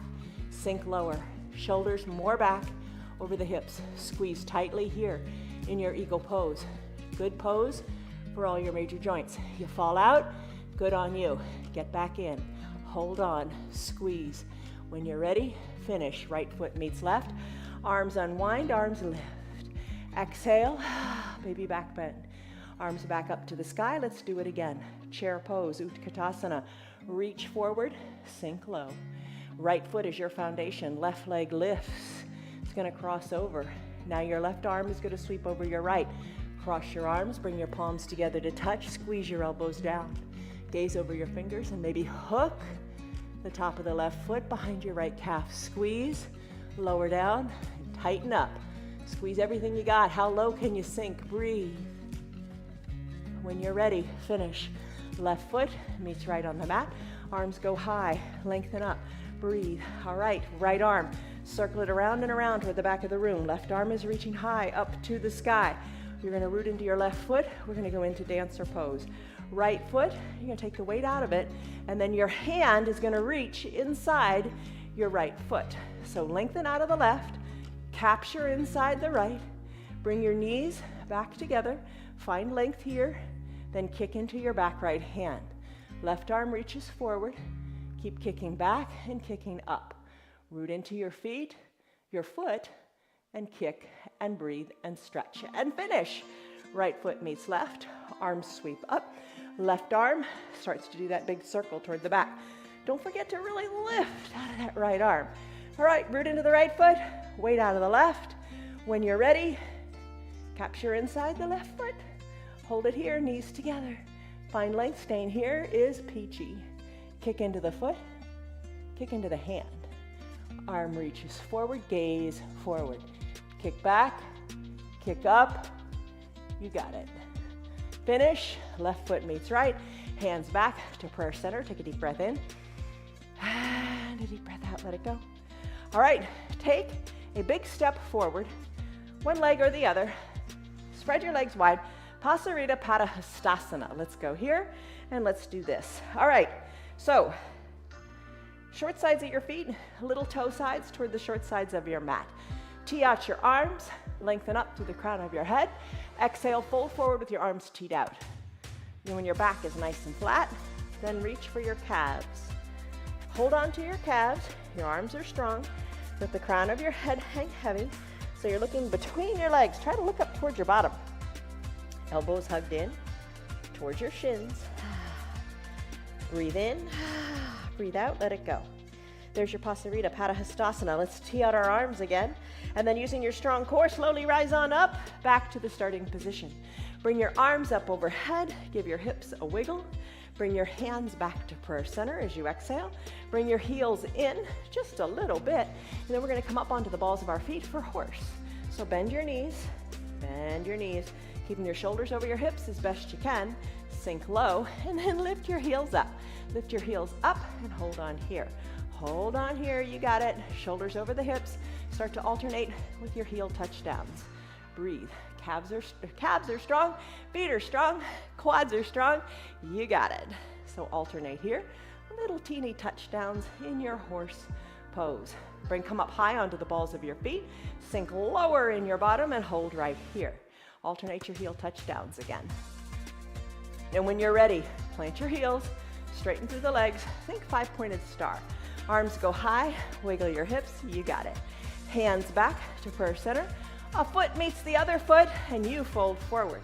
Sink lower, shoulders more back over the hips. Squeeze tightly here in your eagle pose. Good pose for all your major joints. You fall out, good on you. Get back in, hold on, squeeze. When you're ready, finish. Right foot meets left, arms unwind, arms lift. Exhale, baby back bend. Arms back up to the sky, let's do it again. Chair pose, Utkatasana. Reach forward, sink low. Right foot is your foundation, left leg lifts. It's gonna cross over. Now your left arm is gonna sweep over your right. Cross your arms, bring your palms together to touch, squeeze your elbows down. Gaze over your fingers and maybe hook the top of the left foot behind your right calf. Squeeze, lower down, and tighten up. Squeeze everything you got. How low can you sink? Breathe. When you're ready, finish. Left foot meets right on the mat. Arms go high, lengthen up. Breathe. All right, right arm. Circle it around and around toward the back of the room. Left arm is reaching high up to the sky. You're going to root into your left foot. We're going to go into dancer pose. Right foot, you're going to take the weight out of it, and then your hand is going to reach inside your right foot. So lengthen out of the left, capture inside the right, bring your knees back together, find length here, then kick into your back right hand. Left arm reaches forward, keep kicking back and kicking up. Root into your feet, your foot, and kick and breathe and stretch and finish. Right foot meets left, arms sweep up. Left arm starts to do that big circle toward the back. Don't forget to really lift out of that right arm. All right, root into the right foot, weight out of the left. When you're ready, capture inside the left foot. Hold it here, knees together. Find length, staying here is peachy. Kick into the foot, kick into the hand. Arm reaches forward, gaze forward. Kick back, kick up. You got it. Finish, left foot meets right, hands back to prayer center. Take a deep breath in, and a deep breath out, let it go. All right, take a big step forward, one leg or the other. Spread your legs wide. Pasarita Padahastasana. Let's go here, and let's do this. All right, so short sides of your feet, little toe sides toward the short sides of your mat. Tee out your arms, lengthen up through the crown of your head. Exhale, fold forward with your arms teed out. And when your back is nice and flat, then reach for your calves. Hold on to your calves, your arms are strong. Let the crown of your head hang heavy, so you're looking between your legs. Try to look up towards your bottom. Elbows hugged in, towards your shins. Breathe in, breathe out, let it go. There's your Pasarita Padahastasana. Let's tee out our arms again. And then using your strong core, slowly rise on up, back to the starting position. Bring your arms up overhead, give your hips a wiggle. Bring your hands back to prayer center as you exhale. Bring your heels in just a little bit. And then we're gonna come up onto the balls of our feet for horse. So bend your knees, keeping your shoulders over your hips as best you can. Sink low, and then lift your heels up. Lift your heels up and hold on here. Hold on here, you got it. Shoulders over the hips. Start to alternate with your heel touchdowns. Breathe. Calves are strong, feet are strong, quads are strong. You got it. So alternate here. Little teeny touchdowns in your horse pose. Come up high onto the balls of your feet. Sink lower in your bottom and hold right here. Alternate your heel touchdowns again. And when you're ready, plant your heels, straighten through the legs. Think five-pointed star. Arms go high, wiggle your hips, you got it. Hands back to prayer center. A foot meets the other foot, and you fold forward.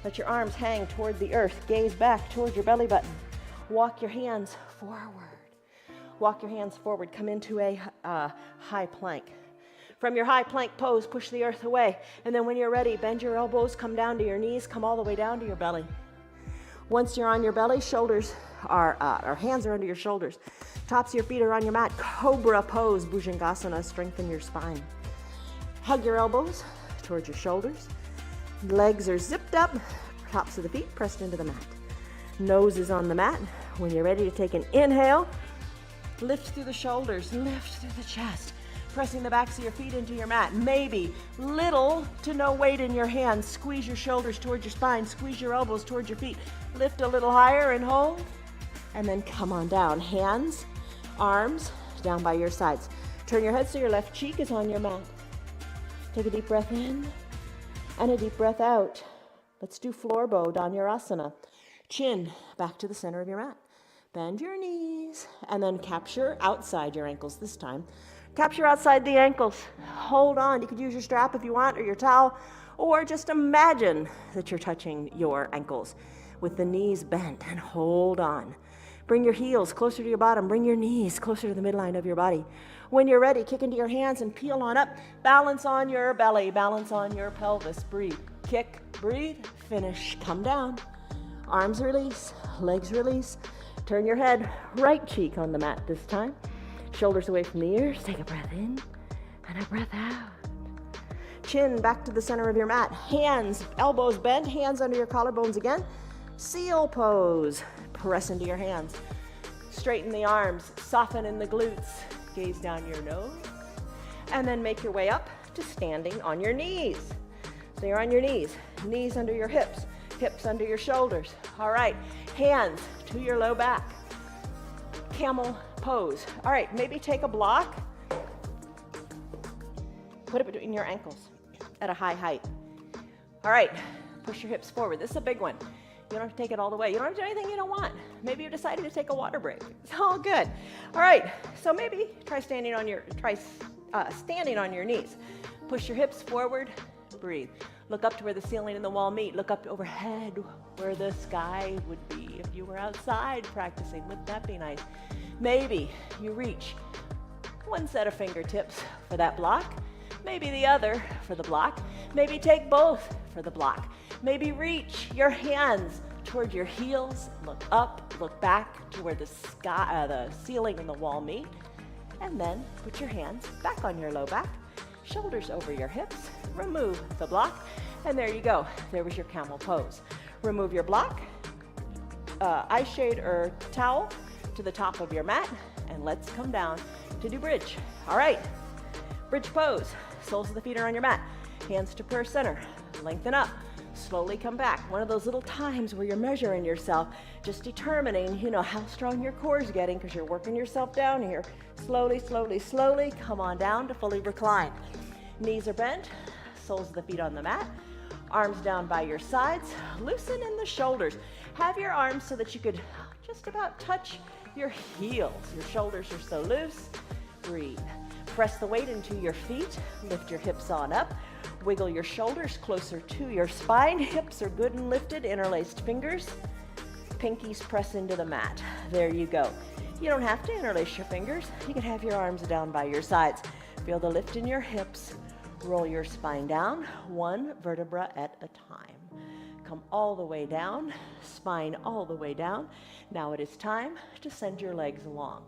Let your arms hang toward the earth. Gaze back toward your belly button. Walk your hands forward. Walk your hands forward. Come into a high plank. From your high plank pose, push the earth away. And then when you're ready, bend your elbows, come down to your knees, come all the way down to your belly. Once you're on your belly, hands are under your shoulders. Tops of your feet are on your mat. Cobra pose, Bhujangasana, strengthen your spine. Hug your elbows towards your shoulders. Legs are zipped up, tops of the feet pressed into the mat. Nose is on the mat. When you're ready to take an inhale, lift through the shoulders, lift through the chest, pressing the backs of your feet into your mat. Maybe little to no weight in your hands. Squeeze your shoulders towards your spine, squeeze your elbows towards your feet. Lift a little higher and hold, and then come on down. Hands, arms, down by your sides. Turn your head so your left cheek is on your mat. Take a deep breath in and a deep breath out. Let's do floor bow, Dhanurasana. Chin back to the center of your mat. Bend your knees and then capture outside your ankles this time. Capture outside the ankles. Hold on. You could use your strap if you want or your towel, or just imagine that you're touching your ankles with the knees bent and hold on. Bring your heels closer to your bottom. Bring your knees closer to the midline of your body. When you're ready, kick into your hands and peel on up. Balance on your belly, balance on your pelvis. Breathe, kick, breathe, finish, come down. Arms release, legs release. Turn your head, right cheek on the mat this time. Shoulders away from the ears. Take a breath in and a breath out. Chin back to the center of your mat. Hands, elbows bent, hands under your collarbones again. Seal pose. Press into your hands. Straighten the arms, soften in the glutes. Gaze down your nose. And then make your way up to standing on your knees. So you're on your knees, knees under your hips, hips under your shoulders. All right, hands to your low back. Camel pose. All right, maybe take a block. Put it between your ankles at a high height. All right, push your hips forward. This is a big one. You don't have to take it all the way. You don't have to do anything you don't want. Maybe you decided to take a water break. It's all good. All right, so maybe try standing on your knees. Push your hips forward, breathe. Look up to where the ceiling and the wall meet. Look up overhead where the sky would be if you were outside practicing. Wouldn't that be nice? Maybe you reach one set of fingertips for that block, maybe the other for the block, maybe take both for the block. Maybe reach your hands toward your heels, look up Look back to where the ceiling and the wall meet, and then put your hands back on your low back, shoulders over your hips, remove the block, and there you go. There was your camel pose. Remove your block, eye shade or towel to the top of your mat, and let's come down to do bridge. All right, bridge pose. Soles of the feet are on your mat, hands to purse center, lengthen up. Slowly come back. One of those little times where you're measuring yourself, just determining, how strong your core is getting because you're working yourself down here. Slowly, slowly, slowly, come on down to fully recline. Knees are bent, soles of the feet on the mat, arms down by your sides, loosen in the shoulders. Have your arms so that you could just about touch your heels. Your shoulders are so loose. Breathe. Press the weight into your feet, lift your hips on up. Wiggle your shoulders closer to your spine. Hips are good and lifted, interlaced fingers. Pinkies press into the mat. There you go. You don't have to interlace your fingers. You can have your arms down by your sides. Feel the lift in your hips. Roll your spine down, one vertebra at a time. Come all the way down, spine all the way down. Now it is time to send your legs along.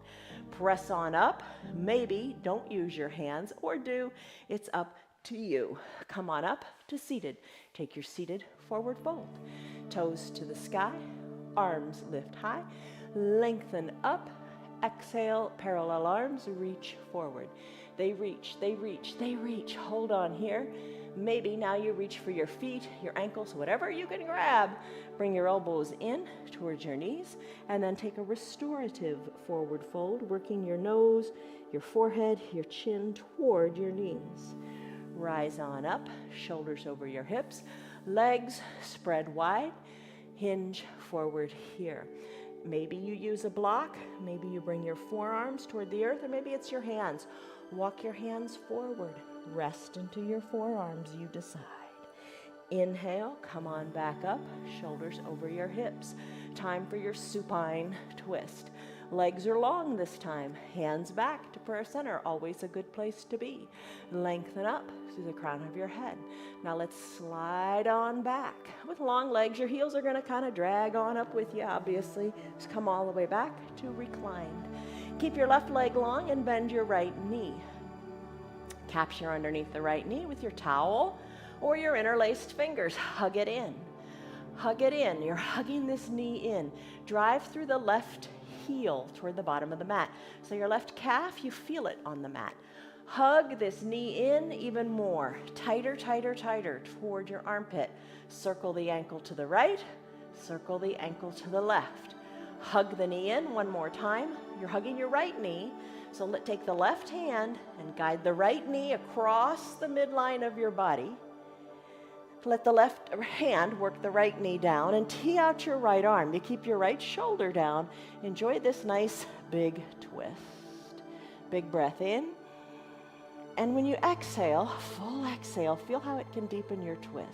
Press on up. Maybe don't use your hands, or do. It's up to you. Come on up to seated. Take your seated forward fold. Toes to the sky, arms lift high, lengthen up. Exhale, parallel arms, reach forward. They reach, they reach, they reach. Hold on here. Maybe now you reach for your feet, your ankles, whatever you can grab. Bring your elbows in towards your knees, and then take a restorative forward fold, working your nose, your forehead, your chin toward your knees. Rise on up, shoulders over your hips, legs spread wide, hinge forward here. Maybe you use a block, maybe you bring your forearms toward the earth, or maybe it's your hands. Walk your hands forward, rest into your forearms, you decide. Inhale, come on back up, shoulders over your hips. Time for your supine twist. Legs are long this time. Hands back to prayer center, always a good place to be. Lengthen up through the crown of your head. Now let's slide on back. With long legs, your heels are going to kind of drag on up with you, obviously. Just come all the way back to reclined. Keep your left leg long and bend your right knee. Capture underneath the right knee with your towel or your interlaced fingers. Hug it in. Hug it in. You're hugging this knee in. Drive through the left heel toward the bottom of the mat. So your left calf, you feel it on the mat. Hug this knee in even more. Tighter, tighter, tighter toward your armpit. Circle the ankle to the right. Circle the ankle to the left. Hug the knee in one more time. You're hugging your right knee. So take the left hand and guide the right knee across the midline of your body. Let the left hand work the right knee down and tee out your right arm. You keep your right shoulder down. Enjoy this nice big twist. Big breath in. And when you exhale, full exhale, feel how it can deepen your twist.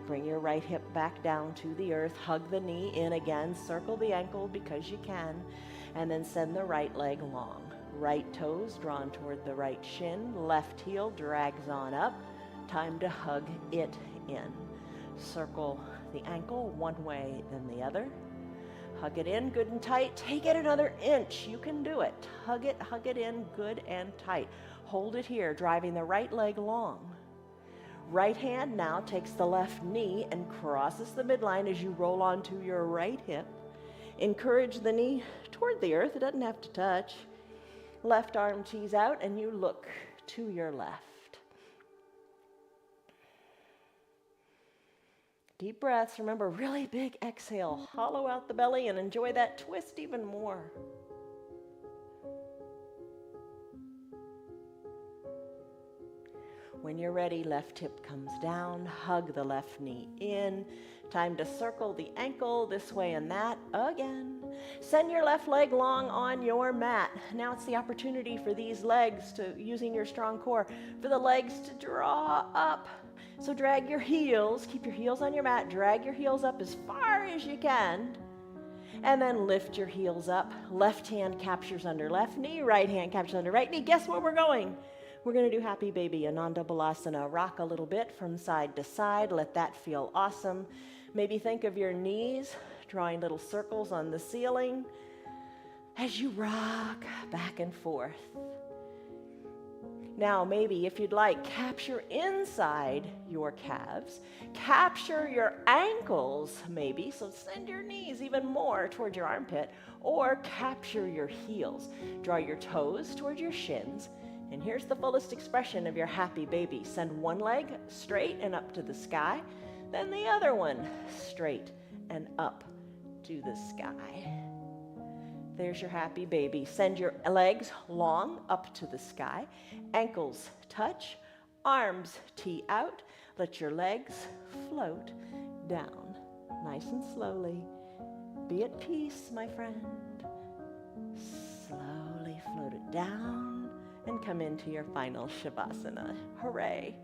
Bring your right hip back down to the earth. Hug the knee in again. Circle the ankle because you can. And then send the right leg long. Right toes drawn toward the right shin. Left heel drags on up. Time to hug it in. Circle the ankle one way, then the other. Hug it in good and tight. Take it another inch. You can do it. Hug it in good and tight. Hold it here, driving the right leg long. Right hand now takes the left knee and crosses the midline as you roll onto your right hip. Encourage the knee toward the earth. It doesn't have to touch. Left arm tees out and you look to your left. Deep breaths. Remember, really big exhale. Hollow out the belly and enjoy that twist even more. When you're ready, left hip comes down. Hug the left knee in. Time to circle the ankle this way and that again. Send your left leg long on your mat. Now it's the opportunity for these legs to, using your strong core, for the legs to draw up. So drag your heels, keep your heels on your mat, drag your heels up as far as you can, and then lift your heels up. Left hand captures under left knee, right hand captures under right knee. Guess where we're going? We're going to do Happy Baby, Ananda Balasana. Rock a little bit from side to side. Let that feel awesome. Maybe think of your knees drawing little circles on the ceiling as you rock back and forth. Now, maybe if you'd like, capture inside your calves, capture your ankles maybe, so send your knees even more toward your armpit, or capture your heels. Draw your toes toward your shins, and here's the fullest expression of your happy baby. Send one leg straight and up to the sky, then the other one straight and up to the sky. There's your happy baby. Send your legs long up to the sky. Ankles touch. Arms tee out. Let your legs float down. Nice and slowly. Be at peace, my friend. Slowly float it down and come into your final Shavasana. Hooray.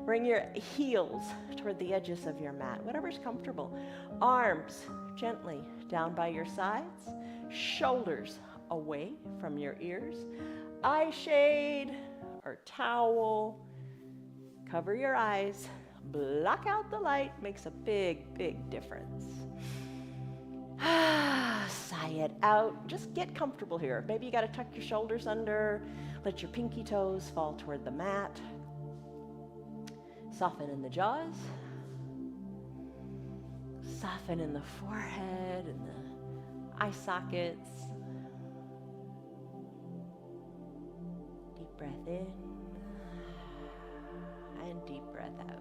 Bring your heels toward the edges of your mat, whatever's comfortable. Arms gently down by your sides. Shoulders away from your ears. Eye shade or towel. Cover your eyes. Block out the light. Makes a big, big difference. Sigh it out. Just get comfortable here. Maybe you got to tuck your shoulders under. Let your pinky toes fall toward the mat. Soften in the jaws. Soften in the forehead and the eye sockets. Deep breath in and deep breath out.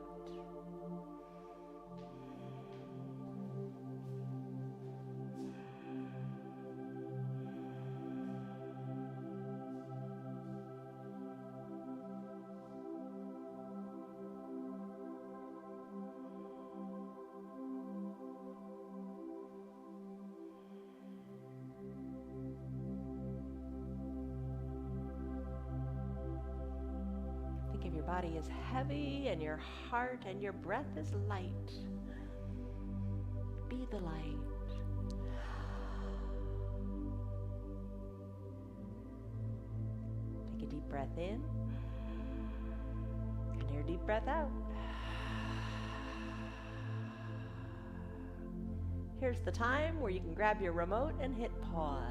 Your body is heavy and your heart and your breath is light. Be the light. Take a deep breath in and your deep breath out. Here's the time where you can grab your remote and hit pause.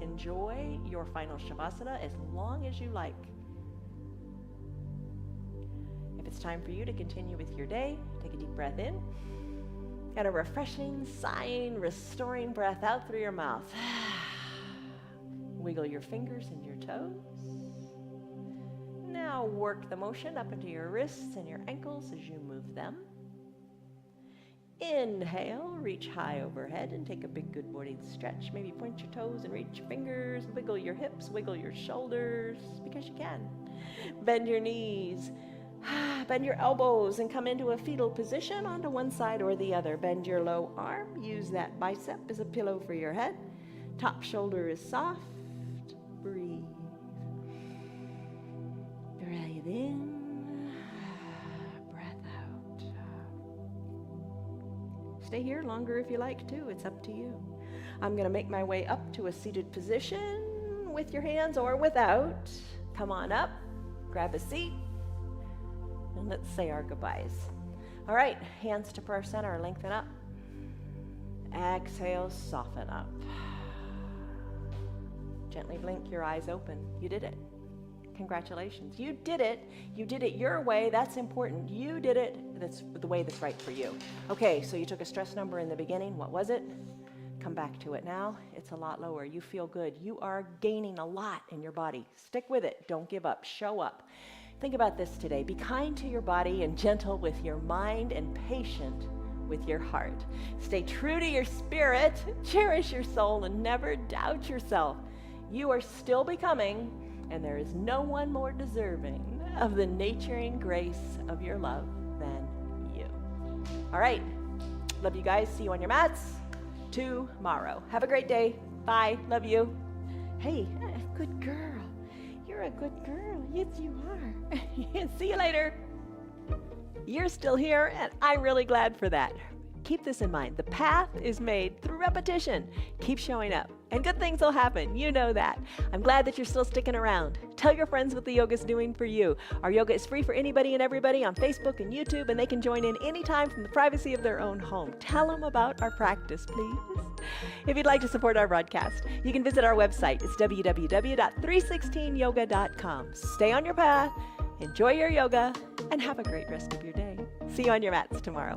Enjoy your final Shavasana as long as you like. It's time for you to continue with your day. Take a deep breath in and a refreshing, sighing, restoring breath out through your mouth. Wiggle your fingers and your toes. Now work the motion up into your wrists and your ankles as you move them. Inhale, reach high overhead and take a big good morning stretch. Maybe point your toes and reach your fingers. Wiggle your hips, wiggle your shoulders because you can. Bend your knees. Bend your elbows and come into a fetal position onto one side or the other. Bend your low arm. Use that bicep as a pillow for your head. Top shoulder is soft. Breathe. Breathe in. Breath out. Stay here longer if you like to. It's up to you. I'm going to make my way up to a seated position with your hands or without. Come on up. Grab a seat. And let's say our goodbyes. All right, hands to prayer center, lengthen up. Exhale, soften up. Gently blink your eyes open. You did it. Congratulations. You did it. You did it your way. That's important. You did it. That's the way that's right for you. Okay, so you took a stress number in the beginning. What was it? Come back to it now. It's a lot lower. You feel good. You are gaining a lot in your body. Stick with it. Don't give up. Show up. Think about this today. Be kind to your body and gentle with your mind and patient with your heart. Stay true to your spirit, cherish your soul, and never doubt yourself. You are still becoming, and there is no one more deserving of the nurturing grace of your love than you. All right. Love you guys. See you on your mats tomorrow. Have a great day. Bye. Love you. Hey, good girl. You're a good girl. Yes, you are. See you later. You're still here, and I'm really glad for that. keep this in mind. The path is made through repetition. Keep showing up, and good things will happen. You know that. I'm glad that you're still sticking around. Tell your friends what the yoga's doing for you. Our yoga is free for anybody and everybody on Facebook and YouTube, and they can join in anytime from the privacy of their own home. Tell them about our practice, please. If you'd like to support our broadcast, you can visit our website. It's www.316yoga.com. Stay on your path, enjoy your yoga, and have a great rest of your day. See you on your mats tomorrow.